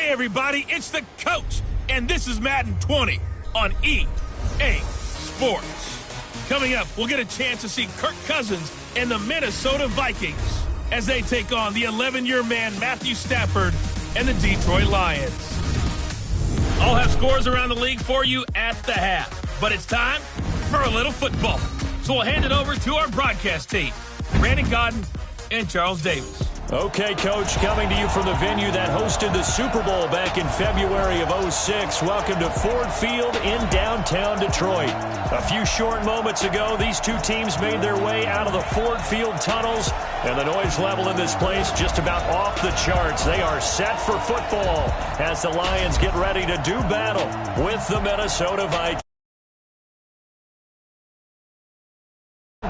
Hey, everybody, it's the coach, and this is Madden 20 on EA Sports. Coming up, we'll get a chance to see Kirk Cousins and the Minnesota Vikings as they take on the 11-year man Matthew Stafford and the Detroit Lions. I'll have scores around the league for you at the half, but it's time for a little football. So we'll hand it over to our broadcast team, Brandon Godden and Charles Davis. Okay, Coach, coming to you from the venue that hosted the Super Bowl back in February of '06. Welcome to Ford Field in downtown Detroit. A few short moments ago, these two teams made their way out of the Ford Field tunnels, and the noise level in this place just about off the charts. They are set for football as the Lions get ready to do battle with the Minnesota Vikings.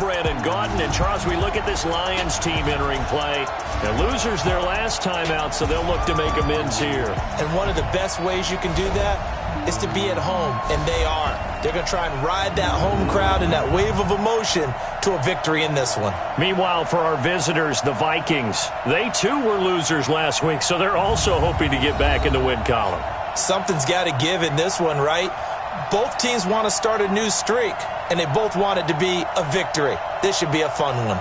Brandon Godden and Charles, we look at this Lions team entering play. They're losers their last time out, so they'll look to make amends here. And one of the best ways you can do that is to be at home, and they are. They're going to try and ride that home crowd and that wave of emotion to a victory in this one. Meanwhile, for our visitors, the Vikings, they too were losers last week, so they're also hoping to get back in the win column. Something's got to give in this one, right? Both teams want to start a new streak, and they both want it to be a victory. This should be a fun one.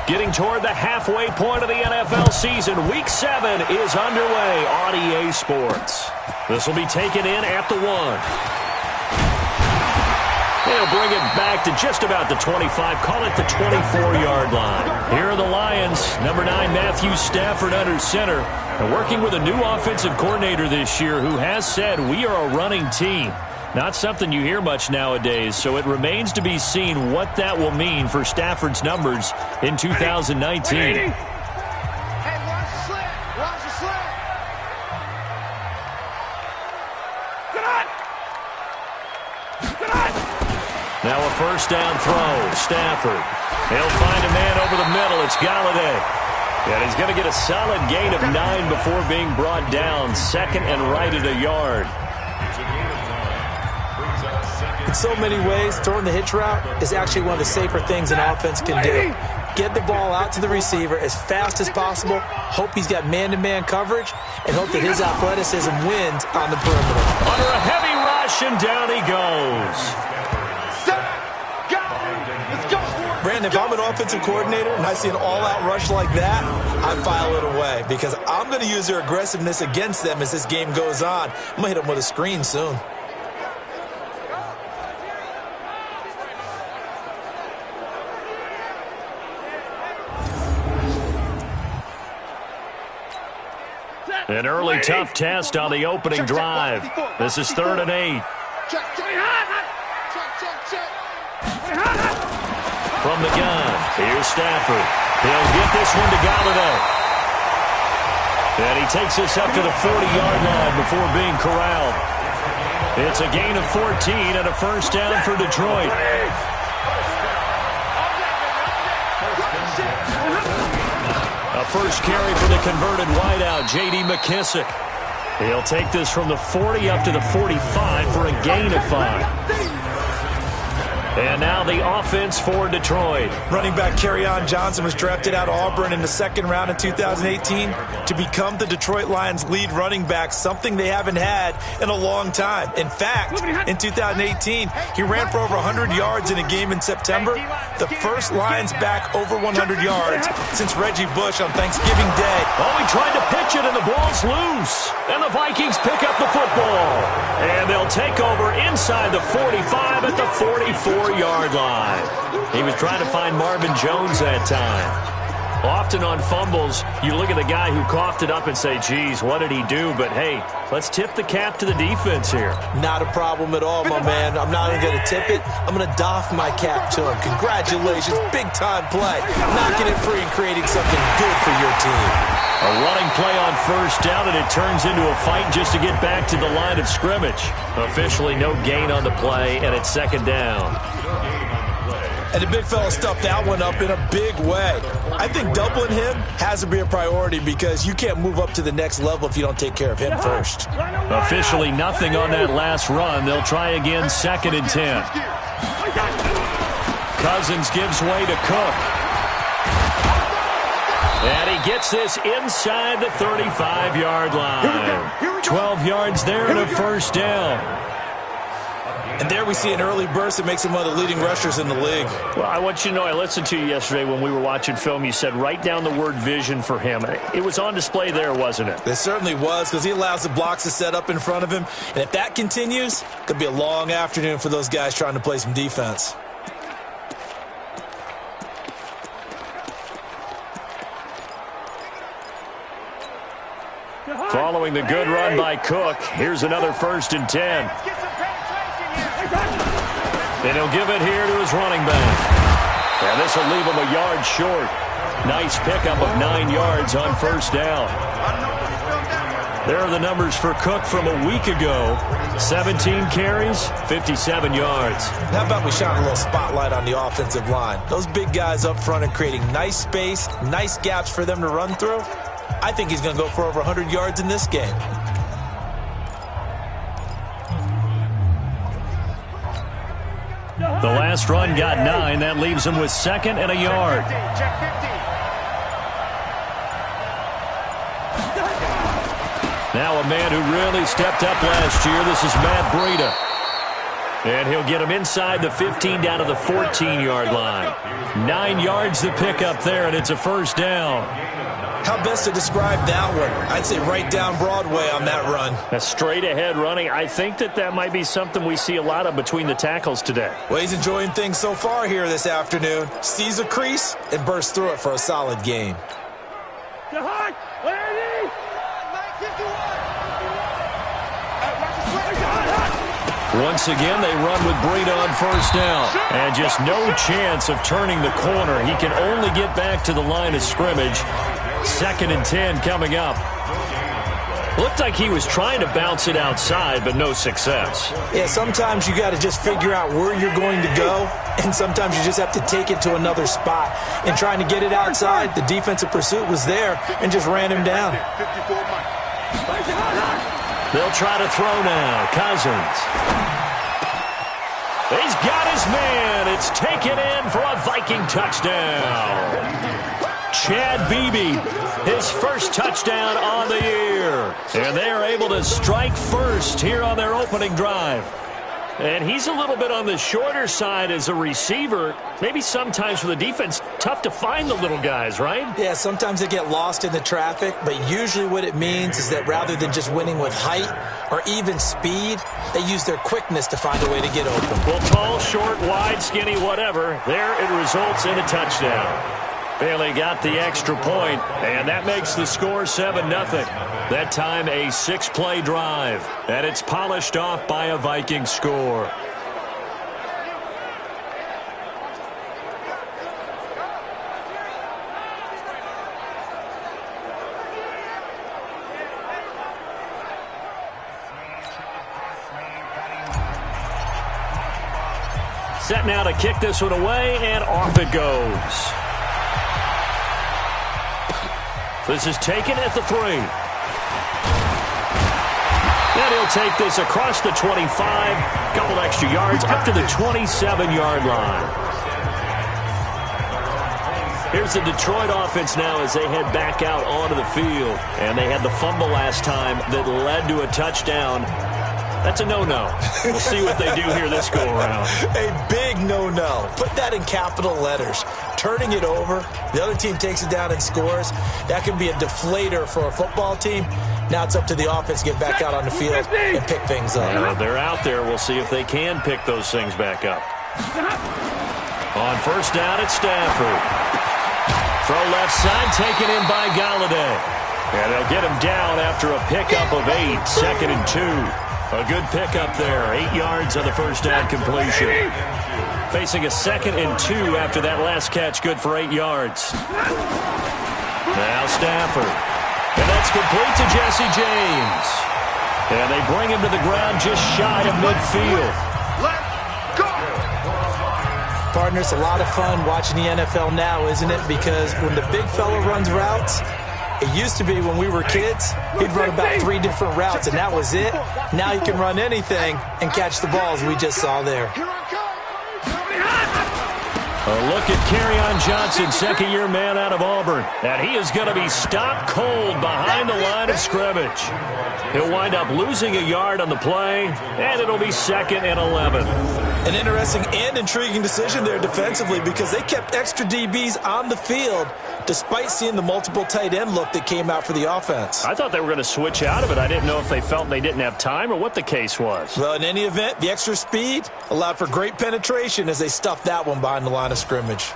Getting toward the halfway point of the NFL season, Week 7 is underway on EA Sports. This will be taken in at the 1. They'll bring it back to just about the 25, call it the 24-yard line. Here are the Lions, number 9, Matthew Stafford under center, and working with a new offensive coordinator this year who has said we are a running team. Not something you hear much nowadays, so it remains to be seen what that will mean for Stafford's numbers in 2019. Hey, watch the slant. Watch the slant. Good on. Good on. Now a first down throw. Stafford. He'll find a man over the middle. It's Galladay. And he's going to get a solid gain of 9 before being brought down. Second and right at a yard. In so many ways, throwing the hitch route is actually one of the safer things an offense can do. Get the ball out to the receiver as fast as possible, hope he's got man-to-man coverage, and hope that his athleticism wins on the perimeter. Under a heavy rush, and down he goes. Let's go. Brandon, if I'm an offensive coordinator and I see an all-out rush like that, I file it away because I'm going to use their aggressiveness against them as this game goes on. I'm going to hit them with a screen soon. An early tough test on the opening drive. This is 3rd and 8. From the gun, here's Stafford. He'll get this one to Galladay. And he takes this up to the 40-yard line before being corralled. It's a gain of 14 and a first down for Detroit. A first carry for the converted wideout, J.D. McKissick. He'll take this from the 40 up to the 45 for a gain of 5. And now the offense for Detroit. Running back Kerryon Johnson was drafted out of Auburn in the 2nd round in 2018 to become the Detroit Lions' lead running back, something they haven't had in a long time. In fact, in 2018, he ran for over 100 yards in a game in September, the first Lions back over 100 yards since Reggie Bush on Thanksgiving Day. Oh, he tried to pitch it, and the ball's loose. And the Vikings pick up the football. And they'll take over inside the 45 at the 44-yard line. He was trying to find Marvin Jones that time. Often on fumbles, you look at the guy who coughed it up and say, geez, what did he do? But, hey, let's tip the cap to the defense here. Not a problem at all, my man. I'm not even going to tip it. I'm going to doff my cap to him. Congratulations. Big-time play. Knocking it free and creating something good for your team. A running play on first down, and it turns into a fight just to get back to the line of scrimmage. Officially no gain on the play, and it's second down. And the big fella stuffed that one up in a big way. I think doubling him has to be a priority because you can't move up to the next level if you don't take care of him first. Officially nothing on that last run. They'll try again, 2nd and 10. Cousins gives way to Cook. And he gets this inside the 35-yard line. 12 yards there and a first down. And there we see an early burst that makes him one of the leading rushers in the league. Well, I want you to know, I listened to you yesterday when we were watching film. You said write down the word vision for him. It was on display there, wasn't it? It certainly was, because he allows the blocks to set up in front of him. And if that continues, it could be a long afternoon for those guys trying to play some defense. Following the good run by Cook, here's another 1st and 10. And he'll give it here to his running back. And this will leave him a yard short. Nice pickup of 9 yards on first down. There are the numbers for Cook from a week ago. 17 carries, 57 yards. How about we shine a little spotlight on the offensive line? Those big guys up front are creating nice space, nice gaps for them to run through. I think he's going to go for over 100 yards in this game. The last run got 9. That leaves him with 2nd and a yard. Now a man who really stepped up last year. This is Matt Breida. And he'll get him inside the 15 down to the 14-yard line. 9 yards to pick up there, and it's a first down. How best to describe that one? I'd say right down Broadway on that run. That's straight ahead running. I think that might be something we see a lot of between the tackles today. Well, he's enjoying things so far here this afternoon. Sees a crease and bursts through it for a solid game. Once again, they run with Breida on first down. And just no chance of turning the corner. He can only get back to the line of scrimmage. 2nd and 10 coming up. Looked like he was trying to bounce it outside, but no success. Yeah, sometimes you got to just figure out where you're going to go, and sometimes you just have to take it to another spot. And trying to get it outside, the defensive pursuit was there and just ran him down. They'll try to throw now. Cousins. He's got his man. It's taken in for a Viking touchdown. Chad Beebe, his first touchdown on the year. And they are able to strike first here on their opening drive. And he's a little bit on the shorter side as a receiver. Maybe sometimes for the defense, tough to find the little guys, right? Yeah, sometimes they get lost in the traffic, but usually what it means is that rather than just winning with height or even speed, they use their quickness to find a way to get open. Well, tall, short, wide, skinny, whatever, there it results in a touchdown. Bailey got the extra point, and that makes the score 7-0. That time a 6-play drive, and it's polished off by a Viking score. Set now to kick this one away, and off it goes. This is taken at the 3. Then he'll take this across the 25, couple extra yards, up to the 27-yard line. Here's the Detroit offense now as they head back out onto the field. And they had the fumble last time that led to a touchdown. That's a no-no. We'll see what they do here this go-around. A big no-no. Put that in capital letters. Turning it over, the other team takes it down and scores. That can be a deflator for a football team. Now it's up to the offense to get back out on the field and pick things up. They're out there. We'll see if they can pick those things back up. On first down, it's Stafford. Throw left side, taken in by Galladay. And they'll get him down after a pickup of 8, 2nd and 2. A good pickup there, 8 yards on the first down completion. Facing a 2nd and 2 after that last catch, good for 8 yards. Now Stafford. And that's complete to Jesse James. And they bring him to the ground just shy of midfield. Partner, it's a lot of fun watching the NFL now, isn't it? Because when the big fella runs routes, it used to be when we were kids, he'd run about 3 different routes, and that was it. Now he can run anything and catch the balls we just saw there. A look at Kerryon Johnson, second-year man out of Auburn. And he is going to be stopped cold behind the line of scrimmage. He'll wind up losing a yard on the play, and it'll be 2nd and 11. An interesting and intriguing decision there defensively because they kept extra DBs on the field despite seeing the multiple tight end look that came out for the offense. I thought they were going to switch out of it. I didn't know if they felt they didn't have time or what the case was. Well, in any event, the extra speed allowed for great penetration as they stuffed that one behind the line of scrimmage.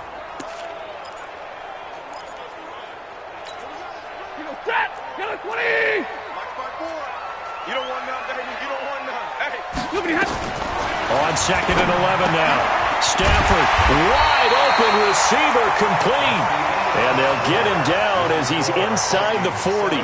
On 2nd and 11 now. Stafford, wide open receiver, complete. And they'll get him down as he's inside the 40.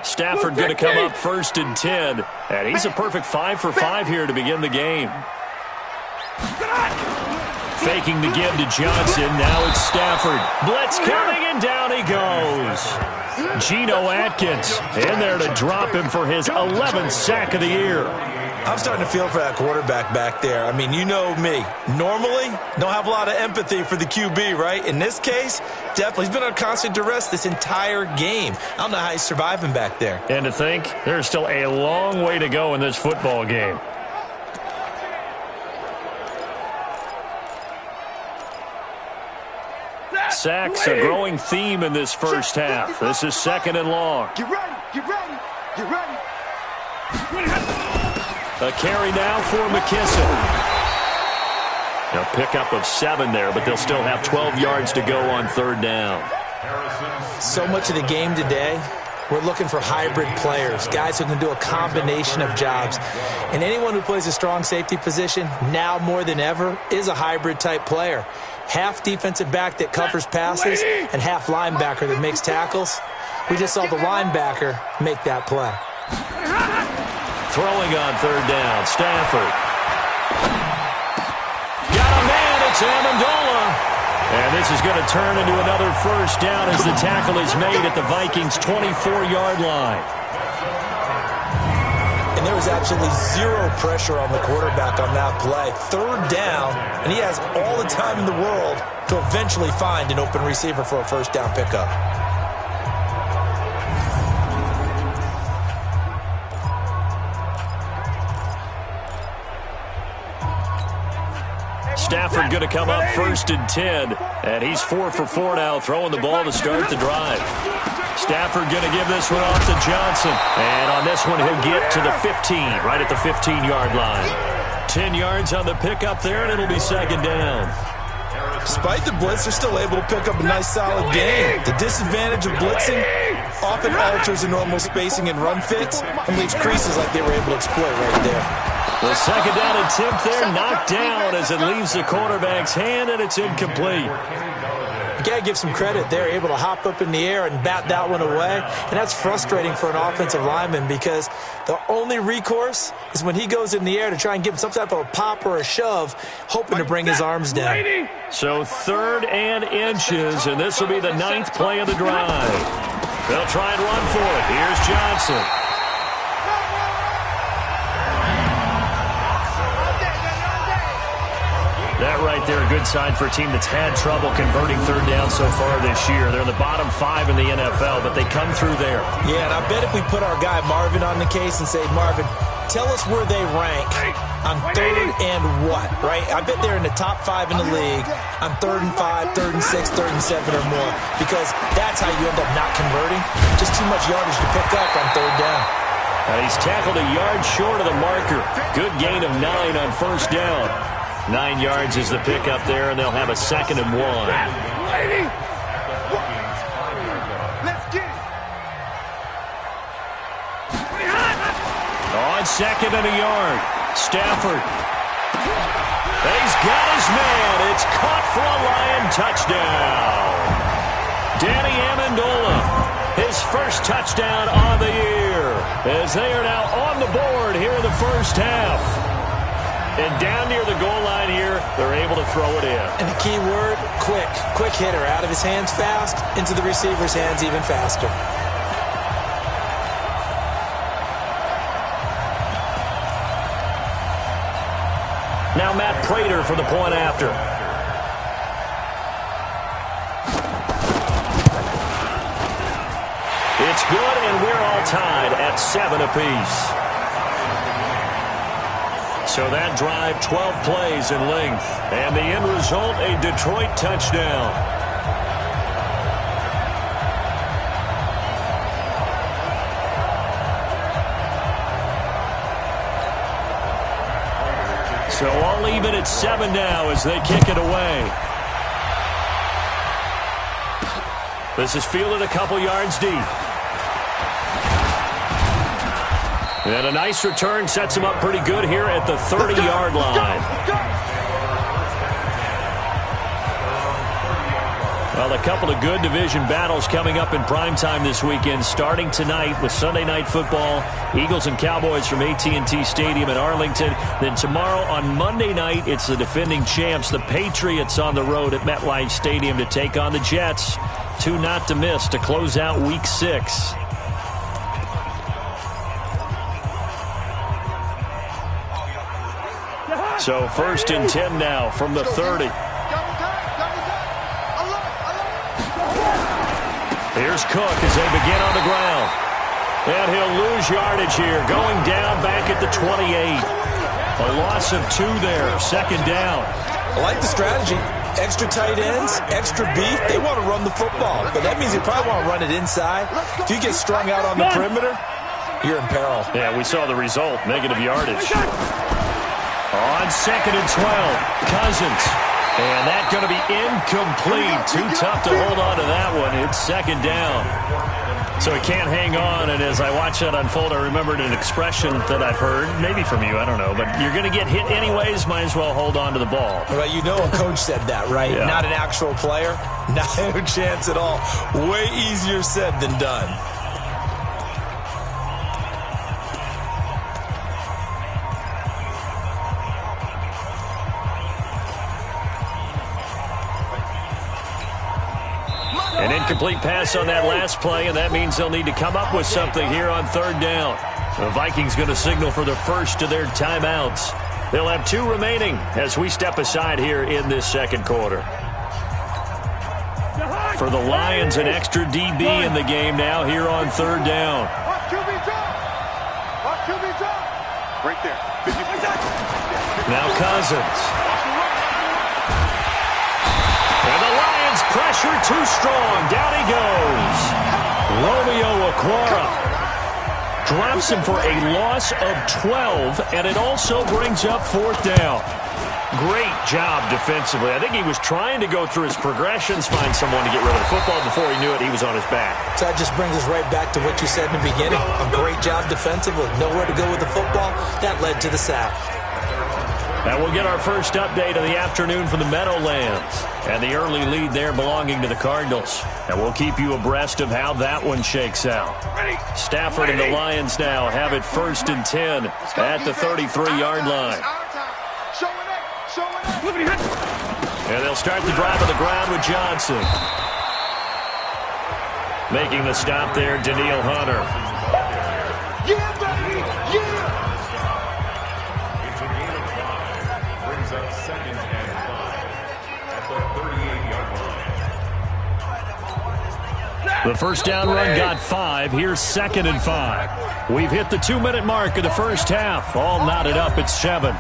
Stafford going to come up 1st and 10. And he's a perfect 5 for 5 here to begin the game. Faking the give to Johnson. Now it's Stafford. Blitz coming, and down he goes. Geno Atkins in there to drop him for his 11th sack of the year. I'm starting to feel for that quarterback back there. I mean, you know me. Normally, don't have a lot of empathy for the QB, right? In this case, definitely. He's been on constant duress this entire game. I don't know how he's surviving back there. And to think, there's still a long way to go in this football game. Sacks, a growing theme in this first half. This is 2nd and long. Get ready, get ready, get ready. A carry now for McKisson. A pickup of 7 there, but they'll still have 12 yards to go on 3rd down. So much of the game today, we're looking for hybrid players, guys who can do a combination of jobs. And anyone who plays a strong safety position, now more than ever, is a hybrid type player. Half defensive back that covers passes and half linebacker that makes tackles. We just saw the linebacker make that play. Throwing on 3rd down, Stafford. Got a man, it's Amendola. And this is going to turn into another 1st down as the tackle is made at the Vikings' 24-yard line. And there was absolutely zero pressure on the quarterback on that play. 3rd down, and he has all the time in the world to eventually find an open receiver for a 1st down pickup. Stafford going to come up 1st and 10, and he's 4 for 4 now, throwing the ball to start the drive. Stafford going to give this one off to Johnson, and on this one he'll get to the 15, right at the 15-yard line. 10 yards on the pickup there, and it'll be 2nd down. Despite the blitz, they're still able to pick up a nice solid game. The disadvantage of blitzing often alters the normal spacing and run fits and leaves creases like they were able to exploit right there. The 2nd down attempt there knocked down as it leaves the quarterback's hand, and it's incomplete. You got to give some credit. They're able to hop up in the air and bat that one away, and that's frustrating for an offensive lineman because the only recourse is when he goes in the air to try and give him some type of a pop or a shove, hoping to bring his arms down. So 3rd and inches, and this will be the 9th play of the drive. They'll try and run for it. Here's Johnson. That right there, a good sign for a team that's had trouble converting 3rd down so far this year. They're in the bottom 5 in the NFL, but they come through there. Yeah, and I bet if we put our guy Marvin on the case and say, Marvin, tell us where they rank on 3rd and what, right? I bet they're in the top 5 in the league on 3rd and 5, 3rd and 6, 3rd and 7 or more, because that's how you end up not converting. Just too much yardage to pick up on 3rd down. And he's tackled a yard short of the marker. Good gain of 9 on first down. 9 yards is the pickup there, and they'll have a 2nd and 1. Let's get it. On 2nd and a yard. Stafford. He's got his man. It's caught for a Lion touchdown. Danny Amendola, his first touchdown on the year, as they are now on the board here in the first half. And down near the goal line here, they're able to throw it in. And the key word, quick. Quick hitter. Out of his hands fast, into the receiver's hands even faster. Now Matt Prater for the point after. It's good, and we're all tied at 7 apiece. So that drive, 12 plays in length. And the end result, a Detroit touchdown. So all even at 7 now as they kick it away. This is fielded a couple yards deep. And a nice return sets him up pretty good here at the 30-yard line. Well, a couple of good division battles coming up in primetime this weekend, starting tonight with Sunday Night Football, Eagles and Cowboys from AT&T Stadium in Arlington. Then tomorrow on Monday night, it's the defending champs, the Patriots, on the road at MetLife Stadium to take on the Jets. 2 not to miss to close out Week 6. So 1st and 10 now from the 30. Here's Cook as they begin on the ground. And he'll lose yardage here, going down back at the 28. A loss of 2 there, 2nd down. I like the strategy. Extra tight ends, extra beef. They want to run the football, but that means they probably want to run it inside. If you get strung out on the perimeter, you're in peril. Yeah, we saw the result, negative yardage. On 2nd and 12, Cousins. And that's going to be incomplete. Too tough to hold on to that one. It's 2nd down. So he can't hang on, and as I watch that unfold, I remembered an expression that I've heard, maybe from you, I don't know, but you're going to get hit anyways, might as well hold on to the ball. Well, you know a coach said that, right? Yeah. Not an actual player. No chance at all. Way easier said than done. An incomplete pass on that last play, and that means they'll need to come up with something here on 3rd down. The Vikings going to signal for the first of their timeouts. They'll have 2 remaining as we step aside here in this 2nd quarter. For the Lions, an extra DB in the game now here on 3rd down. Right there. Now Cousins. And the Lions pressure too strong. Down he goes. Romeo Okwara drops him for a loss of 12, and it also brings up 4th down. Great job defensively. I think he was trying to go through his progressions, find someone to get rid of the football. Before he knew it, he was on his back. So that just brings us right back to what you said in the beginning. A great job defensively. Nowhere to go with the football. That led to the sack. And we'll get our first update of the afternoon from the Meadowlands. And the early lead there belonging to the Cardinals. And we'll keep you abreast of how that one shakes out. Stafford and the Lions now have it 1st and 10 at the 33-yard line. And they'll start the drive on the ground with Johnson. Making the stop there, Danielle Hunter. Yeah, baby! Yeah! Brings up 2nd and 5 at the 38-yard line. The first down run got 5. Here's 2nd and 5. We've hit the 2-minute mark of the first half. All knotted up at 7.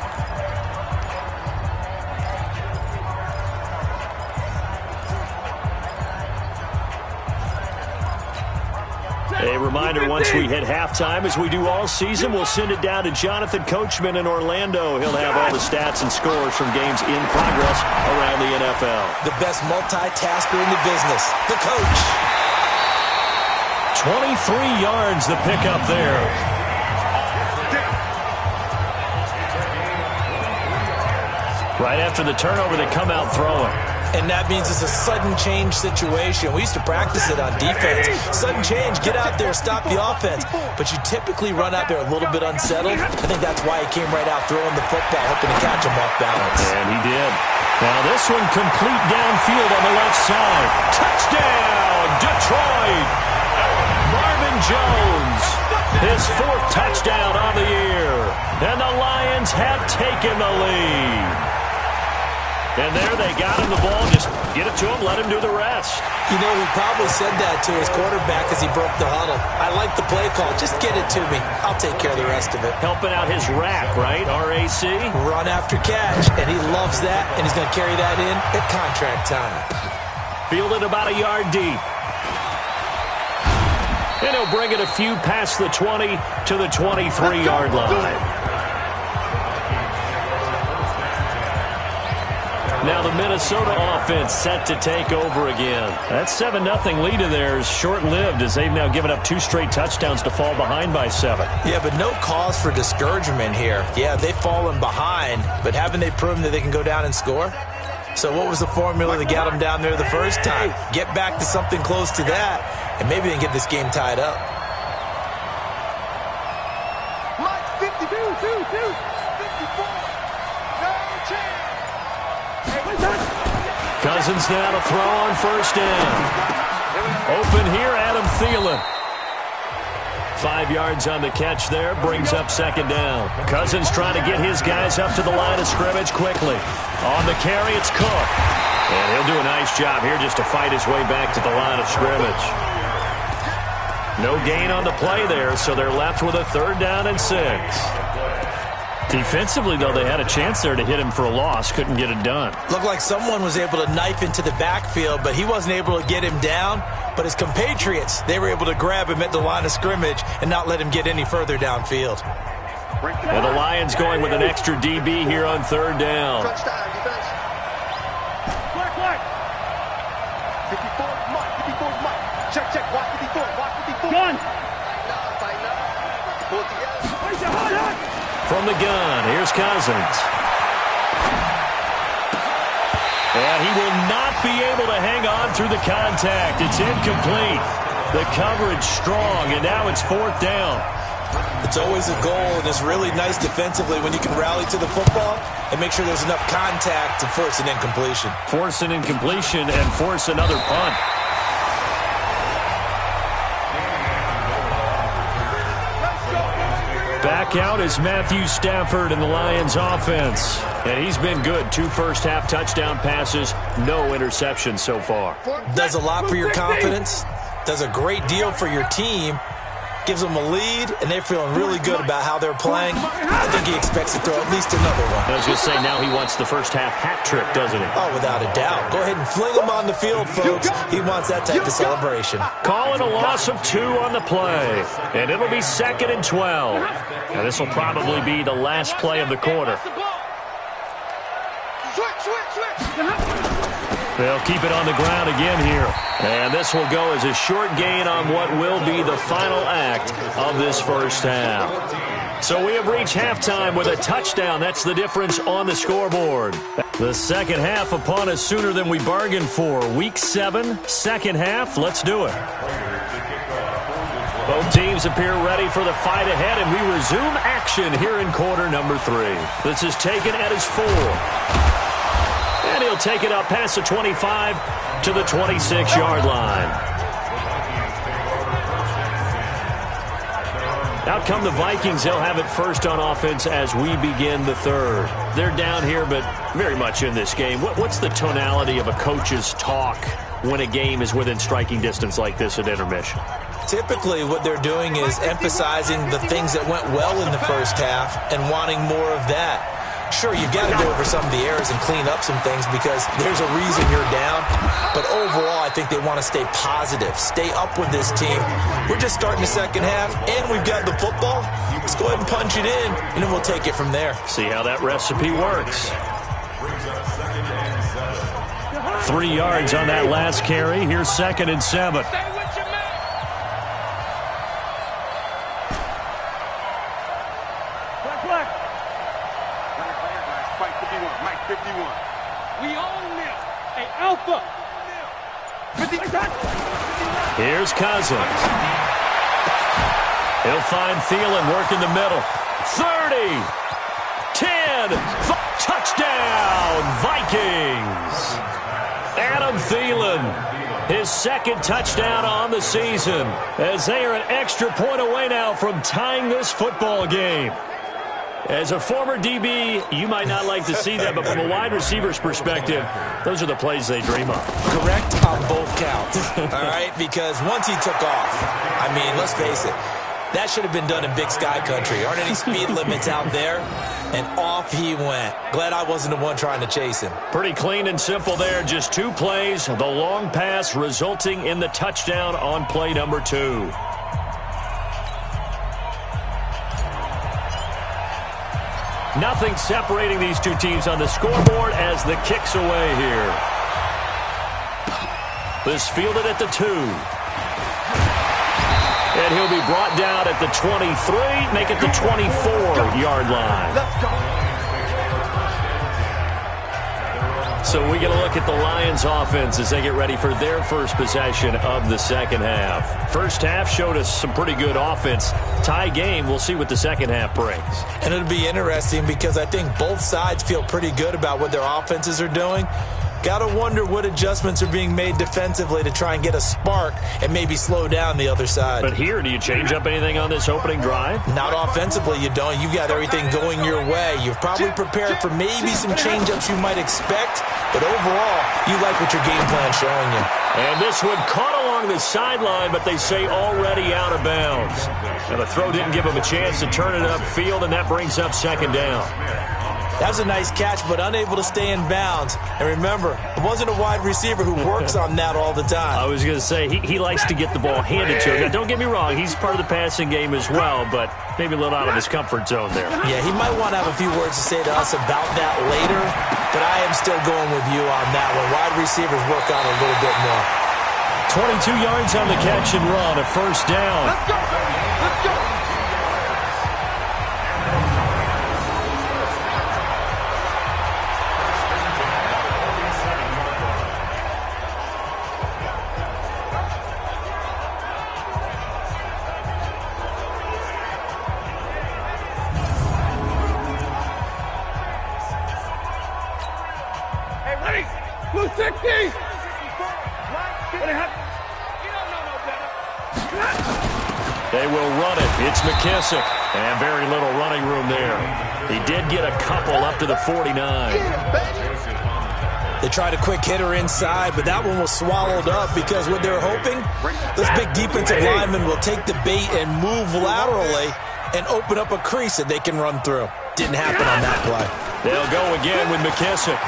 A reminder, once we hit halftime, as we do all season, we'll send it down to Jonathan Coachman in Orlando. He'll have all the stats and scores from games in progress around the NFL. The best multitasker in the business, the coach. 23 yards the pickup there. Right after the turnover, they come out throwing. And that means it's a sudden change situation. We used to practice it on defense. Sudden change, get out there, stop the offense. But you typically run out there a little bit unsettled. I think that's why he came right out throwing the football, hoping to catch him off balance. And he did. Now this one complete downfield on the left side. Touchdown, Detroit! Marvin Jones, his 4th touchdown on the year. And the Lions have taken the lead. And there they got him the ball. Just get it to him, let him do the rest. You know, he probably said that to his quarterback as he broke the huddle. I like the play call. Just get it to me. I'll take care of the rest of it. Helping out his RAC, right? R-A-C? Run after catch. And he loves that, and he's going to carry that in at contract time. Fielded about a yard deep. And he'll bring it a few past the 20 to the 23-yard line. Now the Minnesota offense set to take over again. That 7-0 lead of theirs short-lived as they've now given up 2 straight touchdowns to fall behind by 7. Yeah, but no cause for discouragement here. Yeah, they've fallen behind, but haven't they proven that they can go down and score? So what was the formula that got them down there the first time? Get back to something close to that, and maybe they can get this game tied up. Mike, 52, 54, no chance. Cousins now to throw on first down. Open here, Adam Thielen. 5 yards on the catch there, brings up 2nd down. Cousins trying to get his guys up to the line of scrimmage quickly. On the carry, it's Cook. And he'll do a nice job here just to fight his way back to the line of scrimmage. No gain on the play there, so they're left with a 3rd down and 6. Defensively, though, they had a chance there to hit him for a loss. Couldn't get it done. Looked like someone was able to knife into the backfield, but he wasn't able to get him down. But his compatriots, they were able to grab him at the line of scrimmage and not let him get any further downfield. And the Lions going with an extra DB here on 3rd down. Touchdown, defense. Black. 54, Mike. Check. Watch 54. Gun. Tighten up. Pull it together. From the gun, here's Cousins. And he will not be able to hang on through the contact. It's incomplete. The coverage strong, and now it's 4th down. It's always a goal, and it's really nice defensively when you can rally to the football and make sure there's enough contact to force an incompletion. Force an incompletion and force another punt. Back out is Matthew Stafford in the Lions offense. And he's been good. 2 first-half touchdown passes, no interceptions so far. Does a lot for your confidence. Does a great deal for your team. Gives them a lead, and they're feeling really good about how they're playing. I think he expects to throw at least another one. I was going to say, now he wants the first-half hat trick, doesn't he? Oh, without a doubt. Go ahead and fling him on the field, folks. He wants that type of celebration. Calling a loss of 2 on the play. And it'll be 2nd and 12. Now, this will probably be the last play of the quarter. They'll keep it on the ground again here. And this will go as a short gain on what will be the final act of this first half. So we have reached halftime with a touchdown. That's the difference on the scoreboard. The second half upon us sooner than we bargained for. Week 7, second half. Let's do it. Both teams appear ready for the fight ahead, and we resume action here in quarter number 3. This is taken at his 4. And he'll take it up past the 25 to the 26-yard line. Out come the Vikings. They'll have it first on offense as we begin the 3rd. They're down here, but very much in this game. What's the tonality of a coach's talk when a game is within striking distance like this at intermission? Typically, what they're doing is emphasizing the things that went well in the first half and wanting more of that. Sure, you've got to go over some of the errors and clean up some things because there's a reason you're down. But overall, I think they want to stay positive, stay up with this team. We're just starting the second half, and we've got the football. Let's go ahead and punch it in, and then we'll take it from there. See how that recipe works. 3 yards on that last carry. Here's 2nd and 7. Here's Cousins. He'll find Thielen working the middle. 30, 10, touchdown, Vikings. Adam Thielen, his 2nd touchdown on the season, as they are an extra point away now from tying this football game. As a former DB, you might not like to see that, but from a wide receiver's perspective, those are the plays they dream of. Correct on both counts, all right? Because once he took off, I mean, let's face it, that should have been done in Big Sky Country. Aren't any speed limits out there? And off he went. Glad I wasn't the one trying to chase him. Pretty clean and simple there. Just 2 plays. The long pass resulting in the touchdown on play number 2. Nothing separating these two teams on the scoreboard as the kick's away here. This fielded at the 2. And he'll be brought down at the 23, make it the 24-yard line. So we get a look at the Lions offense as they get ready for their first possession of the second half. First half showed us some pretty good offense. Tie game, we'll see what the second half brings. And it'll be interesting because I think both sides feel pretty good about what their offenses are doing. Got to wonder what adjustments are being made defensively to try and get a spark and maybe slow down the other side. But here, do you change up anything on this opening drive? Not offensively, you don't. You've got everything going your way. You've probably prepared for maybe some change-ups you might expect, but overall, you like what your game plan's showing you. And this one caught along the sideline, but they say already out of bounds. Now, the throw didn't give him a chance to turn it upfield, and that brings up second down. That was a nice catch, but unable to stay in bounds. And remember, it wasn't a wide receiver who works on that all the time. I was going to say, he likes to get the ball handed to him. Now, don't get me wrong, he's part of the passing game as well, but maybe a little out of his comfort zone there. Yeah, he might want to have a few words to say to us about that later, but I am still going with you on that one. Wide receivers work on a little bit more. 22 yards on the catch and run, a first down. Let's go! Let's go! They will run it. It's McKissick. And very little running room there. He did get a couple up to the 49. They tried a quick hitter inside, but that one was swallowed up because what they're hoping, this big defensive lineman will take the bait and move laterally and open up a crease that they can run through. Didn't happen on that play. They'll go again with McKissick.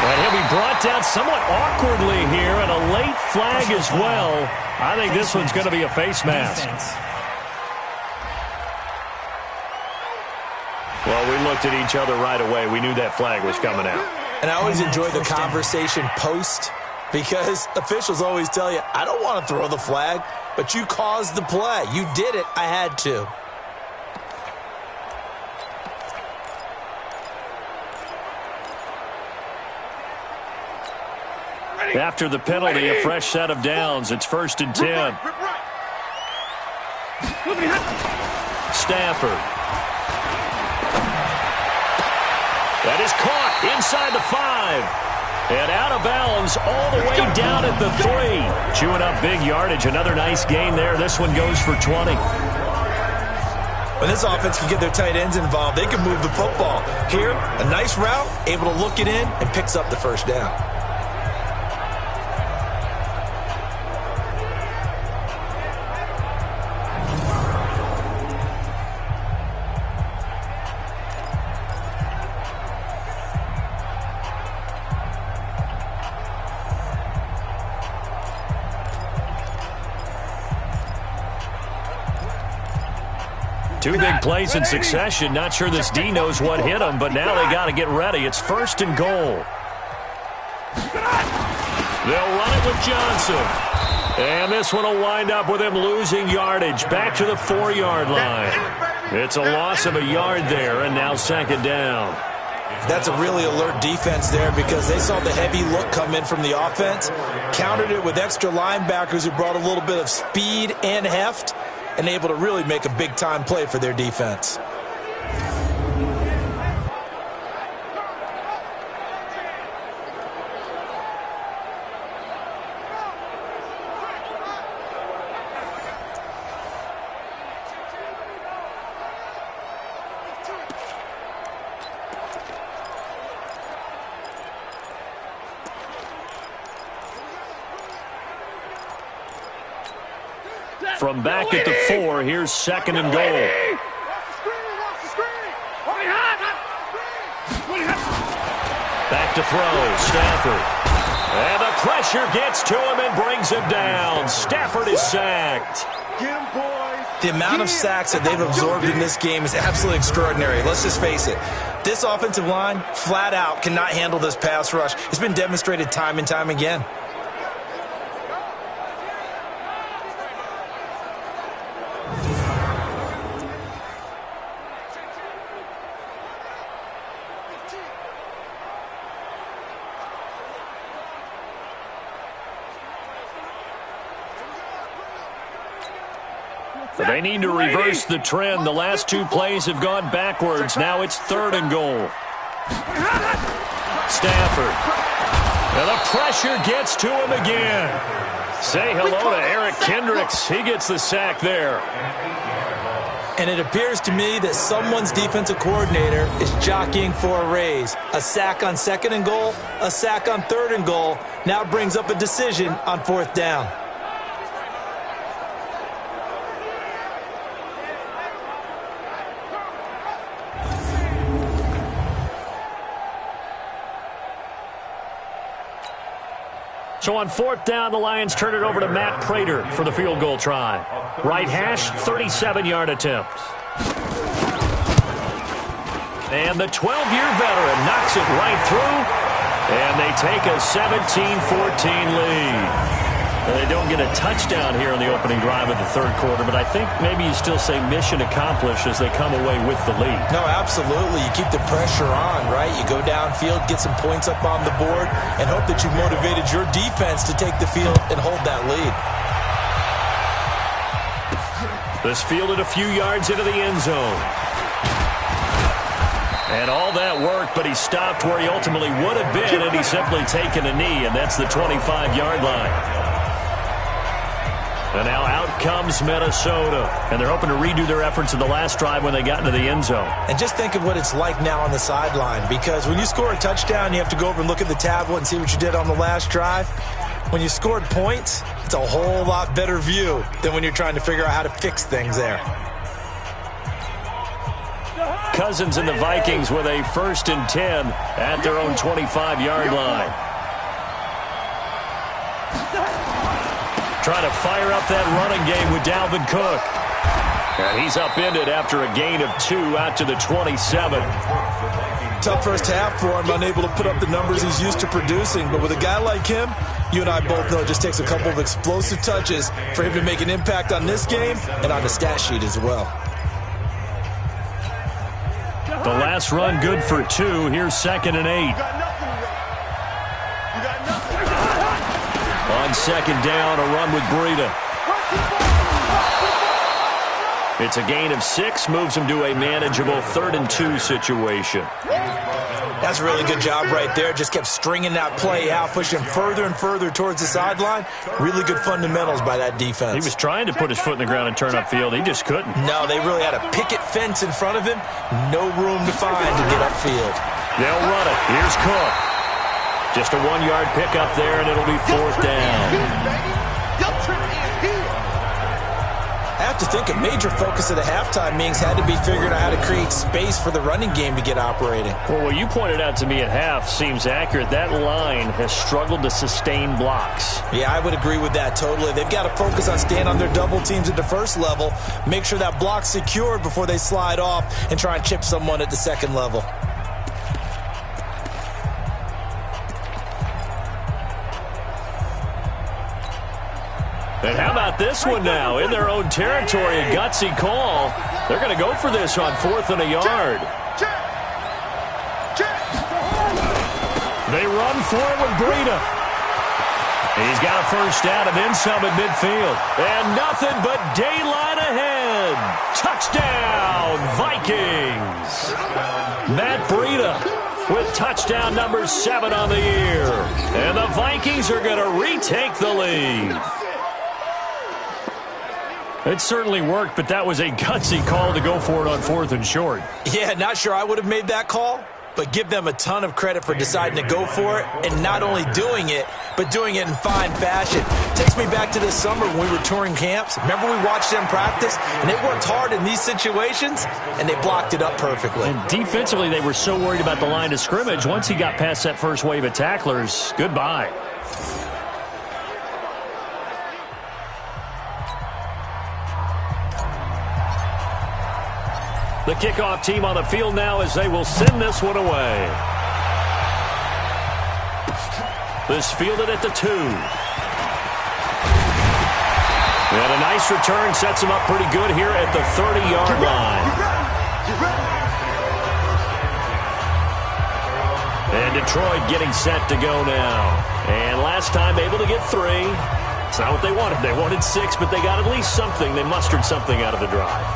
And he'll be brought down somewhat awkwardly here, and a late flag as well. I think this one's going to be a face mask. Well, we looked at each other right away. We knew that flag was coming out. And I always enjoy the conversation post because officials always tell you, I don't want to throw the flag, but you caused the play. You did it. I had to. After the penalty, a fresh set of downs. It's 1st and 10. Stafford. That is caught inside the 5. And out of bounds all the way down at the 3. Chewing up big yardage. Another nice gain there. This one goes for 20. When this offense can get their tight ends involved, they can move the football. Here, a nice route, able to look it in, and picks up the first down. Two big plays in succession. Not sure this D knows what hit him, but now they got to get ready. It's 1st and goal. They'll run it with Johnson. And this one will wind up with him losing yardage back to the 4-yard line. It's a loss of a yard there, and now 2nd down. That's a really alert defense there because they saw the heavy look come in from the offense, countered it with extra linebackers who brought a little bit of speed and heft, and able to really make a big-time play for their defense. From back at the 4, here's 2nd and goal. Back to throw, Stafford. And the pressure gets to him and brings him down. Stafford is sacked. The amount of sacks that they've absorbed in this game is absolutely extraordinary. Let's just face it. This offensive line, flat out, cannot handle this pass rush. It's been demonstrated time and time again. They need to reverse the trend. The last 2 plays have gone backwards. Now it's 3rd and goal. Stafford. And the pressure gets to him again. Say hello to Eric Kendricks. He gets the sack there. And it appears to me that someone's defensive coordinator is jockeying for a raise. A sack on 2nd and goal, a sack on 3rd and goal. Now brings up a decision on 4th down. So on 4th down, the Lions turn it over to Matt Prater for the field goal try. Right hash, 37-yard attempt. And the 12-year veteran knocks it right through, and they take a 17-14 lead. Now, they don't get a touchdown here in the opening drive of the 3rd quarter, but I think maybe you still say mission accomplished as they come away with the lead. No, absolutely. You keep the pressure on, right? You go downfield, get some points up on the board, and hope that you've motivated your defense to take the field and hold that lead. This fielded a few yards into the end zone. And all that worked, but he stopped where he ultimately would have been, and he's simply taken a knee, and that's the 25-yard line. And now out comes Minnesota. And they're hoping to redo their efforts in the last drive when they got into the end zone. And just think of what it's like now on the sideline. Because when you score a touchdown, you have to go over and look at the tablet and see what you did on the last drive. When you scored points, it's a whole lot better view than when you're trying to figure out how to fix things there. Cousins and the Vikings with a 1st and 10 at their own 25-yard line. Trying to fire up that running game with Dalvin Cook. And he's upended after a gain of 2 out to the 27. Tough first half for him, unable to put up the numbers he's used to producing. But with a guy like him, you and I both know it just takes a couple of explosive touches for him to make an impact on this game and on the stat sheet as well. The last run good for 2. Here's 2nd and 8. On 2nd down, a run with Breida. It's a gain of 6, moves him to a manageable 3rd and 2 situation. That's a really good job right there. Just kept stringing that play out, pushing further and further towards the sideline. Really good fundamentals by that defense. He was trying to put his foot in the ground and turn upfield. He just couldn't. No, they really had a picket fence in front of him. No room to find to get upfield. They'll run it. Here's Cook. Just a 1-yard pickup there, and it'll be 4th down. I have to think a major focus of the halftime meetings had to be figuring out how to create space for the running game to get operating. Well, what you pointed out to me at half seems accurate. That line has struggled to sustain blocks. Yeah, I would agree with that totally. They've got to focus on staying on their double teams at the first level, make sure that block's secured before they slide off and try and chip someone at the second level. And how about this one now? In their own territory, a gutsy call. They're going to go for this on 4th and a yard. They run for it with Breida. He's got a first down and then some at midfield. And nothing but daylight ahead. Touchdown, Vikings. Matt Breida with touchdown number 7 on the year. And the Vikings are going to retake the lead. It certainly worked, but that was a gutsy call to go for it on 4th and short. Yeah, not sure I would have made that call, but give them a ton of credit for deciding to go for it and not only doing it, but doing it in fine fashion. Takes me back to this summer when we were touring camps. Remember we watched them practice, and they worked hard in these situations, and they blocked it up perfectly. And defensively, they were so worried about the line of scrimmage. Once he got past that first wave of tacklers, goodbye. The kickoff team on the field now as they will send this one away. This fielded at the 2. And a nice return sets him up pretty good here at the 30-yard line. And Detroit getting set to go now. And last time able to get 3. It's not what they wanted. They wanted 6, but they got at least something. They mustered something out of the drive.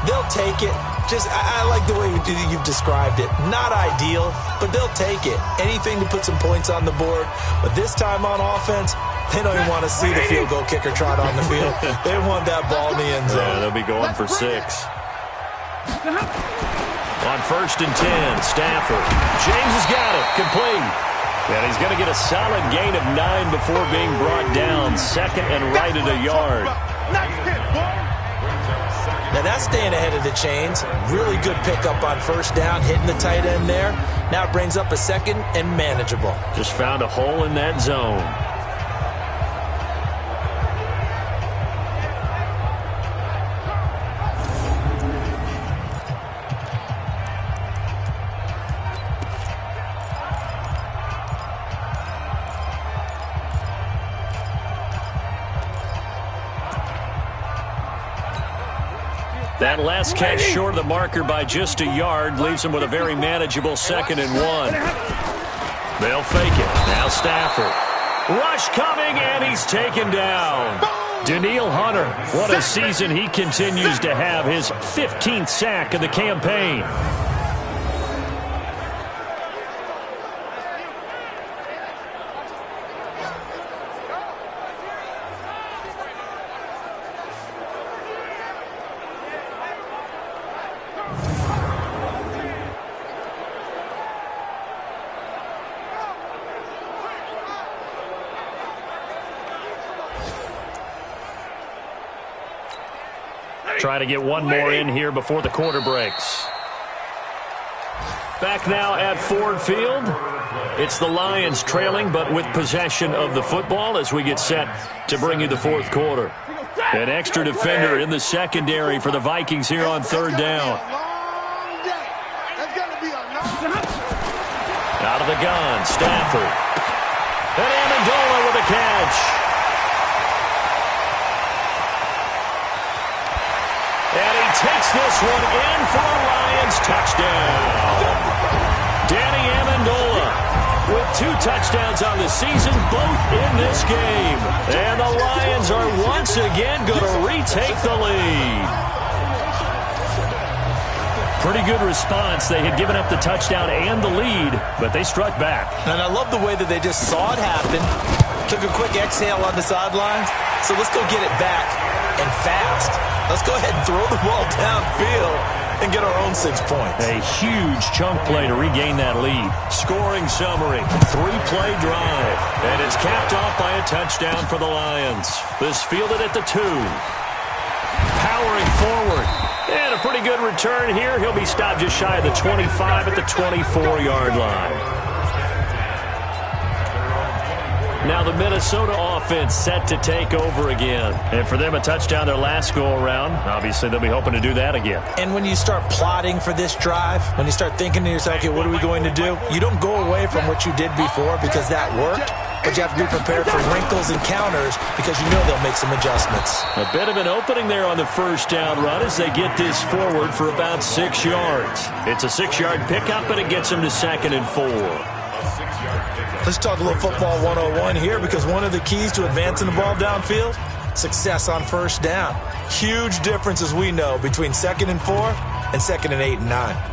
They'll take it. I like the way you've described it. Not ideal, but they'll take it. Anything to put some points on the board. But this time on offense, they don't even want to see the field goal kicker trot on the field. They want that ball in the end zone. Yeah, they'll be going for 6. On 1st and 10, Stafford. James has got it. Complete. And he's going to get a solid gain of 9 before being brought down. 2nd and right at a yard. Now that's staying ahead of the chains. Really good pickup on 1st down, hitting the tight end there. Now it brings up a 2nd and manageable. Just found a hole in that zone. That last catch short of the marker by just a yard leaves him with a very manageable 2nd and 1. They'll fake it. Now Stafford. Rush coming, and he's taken down. Danielle Hunter, what a season he continues to have. His 15th sack of the campaign. Try to get one more in here before the quarter breaks. Back now at Ford Field. It's the Lions trailing, but with possession of the football as we get set to bring you the 4th quarter. An extra defender in the secondary for the Vikings here on 3rd down. Out of the gun, Stafford. And Amendola with a catch. And he takes this one in for a Lions touchdown. Danny Amendola with 2 touchdowns on the season, both in this game. And the Lions are once again going to retake the lead. Pretty good response. They had given up the touchdown and the lead, but they struck back. And I love the way that they just saw it happen, took a quick exhale on the sidelines. So let's go get it back and fast. Let's go ahead and throw the ball downfield and get our own 6 points. A huge chunk play to regain that lead. Scoring summary, 3-play drive. And it's capped off by a touchdown for the Lions. This fielded at the 2. powering forward. And a pretty good return here. He'll be stopped just shy of the 25 at the 24-yard line. Now the Minnesota offense set to take over again. And for them, a touchdown their last go-around. Obviously, they'll be hoping to do that again. And when you start plotting for this drive, when you start thinking to yourself, okay, what are we going to do? You don't go away from what you did before because that worked. But you have to be prepared for wrinkles and counters because you know they'll make some adjustments. A bit of an opening there on the first down run as they get this forward for about 6 yards. It's a 6-yard pickup, and it gets them to 2nd and 4. Let's talk a little football 101 here because one of the keys to advancing the ball downfield, success on first down. Huge difference, as we know, between 2nd and 4 and 2nd and 8 and 9.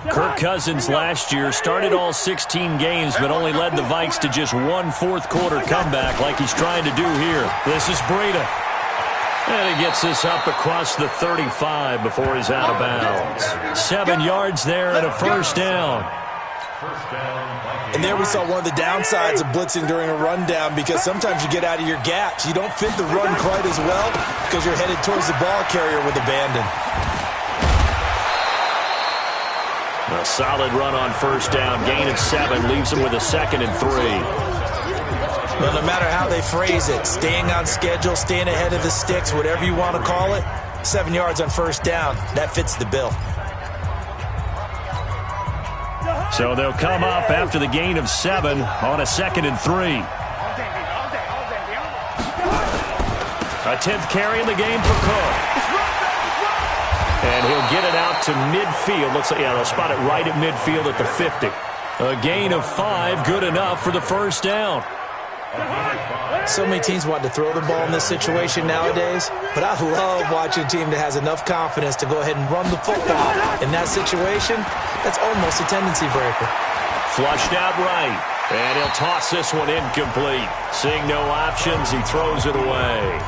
Kirk Cousins last year started all 16 games but only led the Vikes to just one fourth-quarter comeback like he's trying to do here. This is Breida. And he gets this up across the 35 before he's out of bounds. 7 yards there and a first down. And there we saw one of the downsides of blitzing during a rundown because sometimes you get out of your gaps. You don't fit the run quite as well because you're headed towards the ball carrier with abandon. A solid run on first down. Gain of 7 leaves them with a 2nd and 3. Well, no matter how they phrase it, staying on schedule, staying ahead of the sticks, whatever you want to call it, 7 yards on first down, that fits the bill. So they'll come up after the gain of 7 on a 2nd and 3. A 10th carry in the game for Cook. And he'll get it out to midfield. Looks like, yeah, they'll spot it right at midfield at the 50. A gain of 5, good enough for the first down. So many teams want to throw the ball in this situation nowadays, but I love watching a team that has enough confidence to go ahead and run the football. In that situation, that's almost a tendency breaker. Flushed out right, and he'll toss this one incomplete. Seeing no options, he throws it away.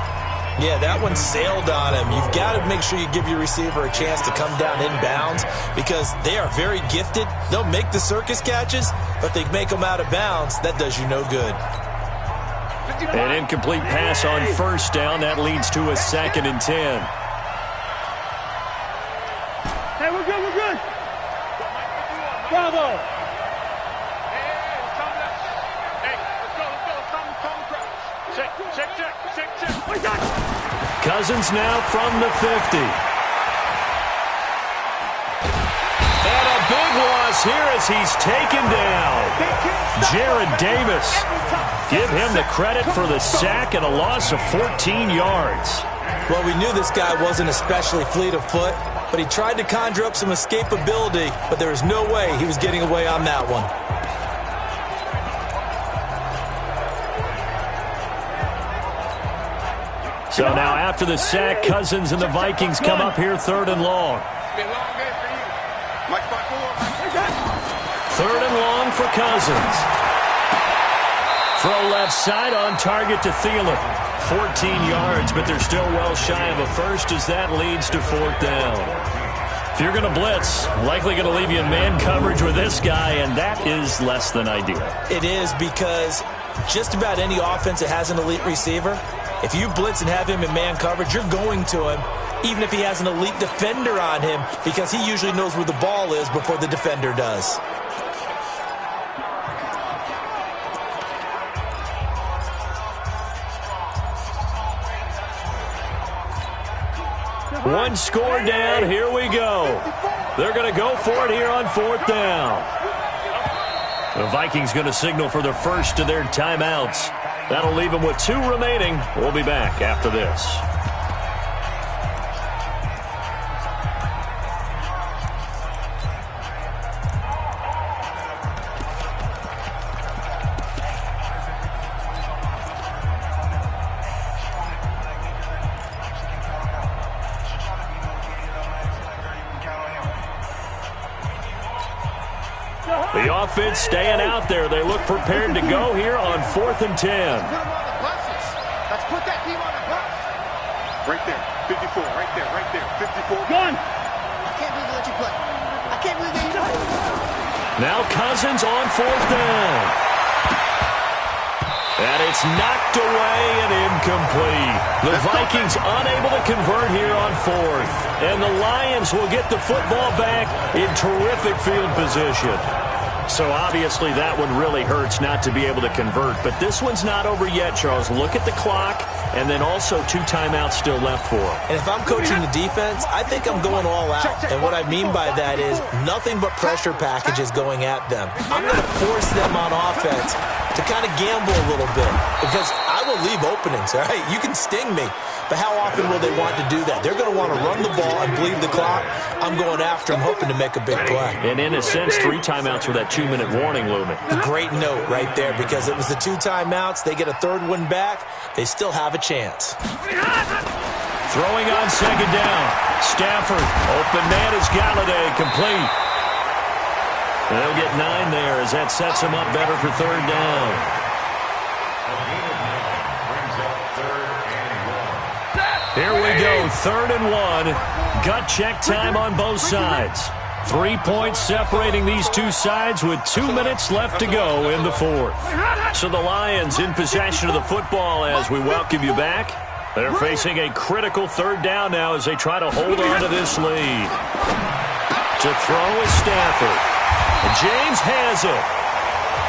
Yeah, that one sailed on him. You've got to make sure you give your receiver a chance to come down inbounds because they are very gifted. They'll make the circus catches, but they make them out of bounds. That does you no good. An incomplete pass on first down. That leads to a 2nd and 10. Hey, we're good, we're good. Bravo. Cousins now from the 50. And a big loss here as he's taken down. Jared Davis. Give him the credit for the sack and a loss of 14 yards. Well, we knew this guy wasn't especially fleet of foot, but he tried to conjure up some escapability, but there was no way he was getting away on that one. So now after the sack, Cousins and the Vikings come up here 3rd and long. 3rd and long for Cousins. Throw left side on target to Thielen. 14 yards, but they're still well shy of a first as that leads to 4th down. If you're going to blitz, likely going to leave you in man coverage with this guy, and that is less than ideal. It is because just about any offense that has an elite receiver, if you blitz and have him in man coverage, you're going to him, even if he has an elite defender on him, because he usually knows where the ball is before the defender does. One score down, here we go. They're going to go for it here on 4th down. The Vikings going to signal for the first of their timeouts. That'll leave them with 2 remaining. We'll be back after this. The offense staying out there. They look prepared to go here on 4th and 10. Put them on the buses. Let's put that team on the bus. Right there, 54, right there, 54. Gun. I can't believe they let you play. I can't believe they let you play. Now Cousins on 4th down. And it's knocked away and incomplete. The Vikings unable to convert here on fourth. And the Lions will get the football back in terrific field position. So obviously that one really hurts not to be able to convert. But this one's not over yet, Charles. Look at the clock, and then also 2 timeouts still left for them. And if I'm coaching the defense, I think I'm going all out. And what I mean by that is nothing but pressure packages going at them. I'm going to force them on offense to kind of gamble a little bit because I will leave openings, all right? You can sting me, but how often will they want to do that? They're going to want to run the ball and bleed the clock. I'm going after them, hoping to make a big play. And in a sense, 3 timeouts with that 2-minute warning looming. A great note right there because it was the 2 timeouts. They get a 3rd one back. They still have a chance. Throwing on 2nd down. Stafford, open man is Galladay, complete. They'll get 9 there as that sets him up better for 3rd down. Here we go, 3rd and 1. Gut check time on both sides. 3 points separating these two sides with 2 minutes left to go in the 4th. So the Lions in possession of the football as we welcome you back. They're facing a critical 3rd down now as they try to hold on to this lead. To throw is Stafford. James has it.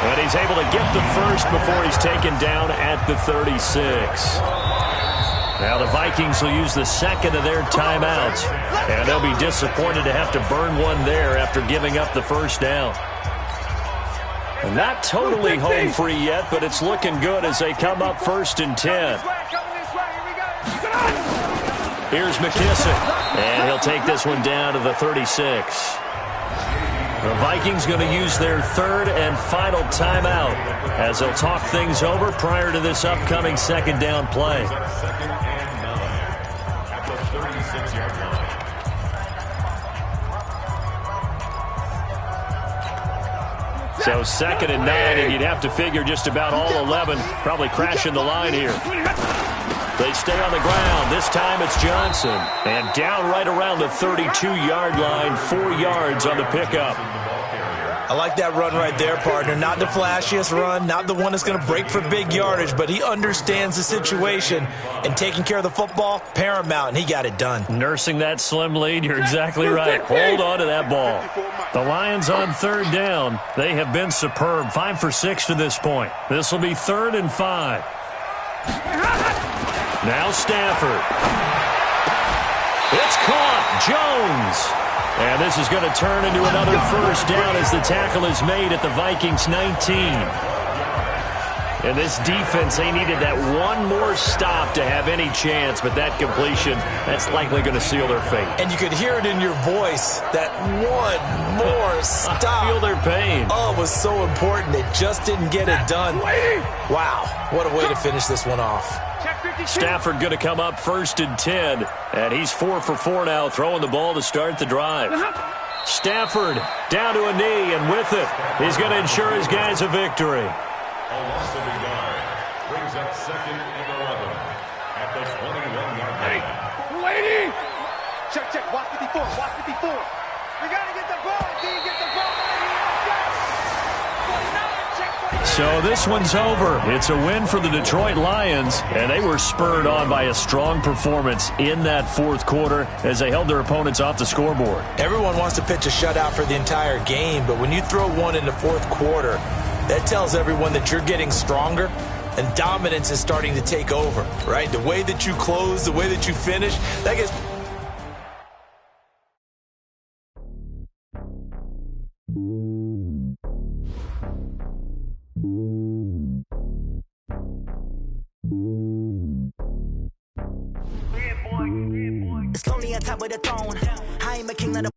And he's able to get the first before he's taken down at the 36. Now the Vikings will use the 2nd of their timeouts. And they'll be disappointed to have to burn one there after giving up the 1st down. Not totally home free yet, but it's looking good as they come up 1st and 10. Here's McKissick. And he'll take this one down to the 36. The Vikings going to use their 3rd and final timeout as they'll talk things over prior to this upcoming 2nd down play. 2nd and 9 at the 36-yard line. So 2nd and 9, and you'd have to figure just about all 11 probably crashing the line here. They stay on the ground. This time it's Johnson. And down right around the 32-yard line, 4 yards on the pickup. I like that run right there, partner. Not the flashiest run, not the one that's going to break for big yardage, but he understands the situation, and taking care of the football, paramount, and he got it done. Nursing that slim lead, you're exactly right. Hold on to that ball. The Lions on 3rd down. They have been superb. 5 for 6 to this point. This will be 3rd and 5. Now Stafford. It's caught. Jones. And this is going to turn into another 1st down as the tackle is made at the Vikings 19. And this defense, they needed that one more stop to have any chance, but that completion, that's likely going to seal their fate. And you could hear it in your voice, that one more stop. I feel their pain. Oh, it was so important. They just didn't get it done. Wow, what a way to finish this one off. Stafford going to come up 1st and 10, and he's 4 for 4 now, throwing the ball to start the drive. Stafford down to a knee, and with it, he's going to ensure his guys a victory. A loss of a yard brings up 2nd and 11 at the 21-yard line. Lady! Check. Watch 54. We got to get the ball. Can you get the ball? So this one's over. It's a win for the Detroit Lions, and they were spurred on by a strong performance in that 4th quarter as they held their opponents off the scoreboard. Everyone wants to pitch a shutout for the entire game, but when you throw one in the 4th quarter, that tells everyone that you're getting stronger and dominance is starting to take over, right? The way that you close, the way that you finish, that gets... It's lonely on top of the throne. I am a king of the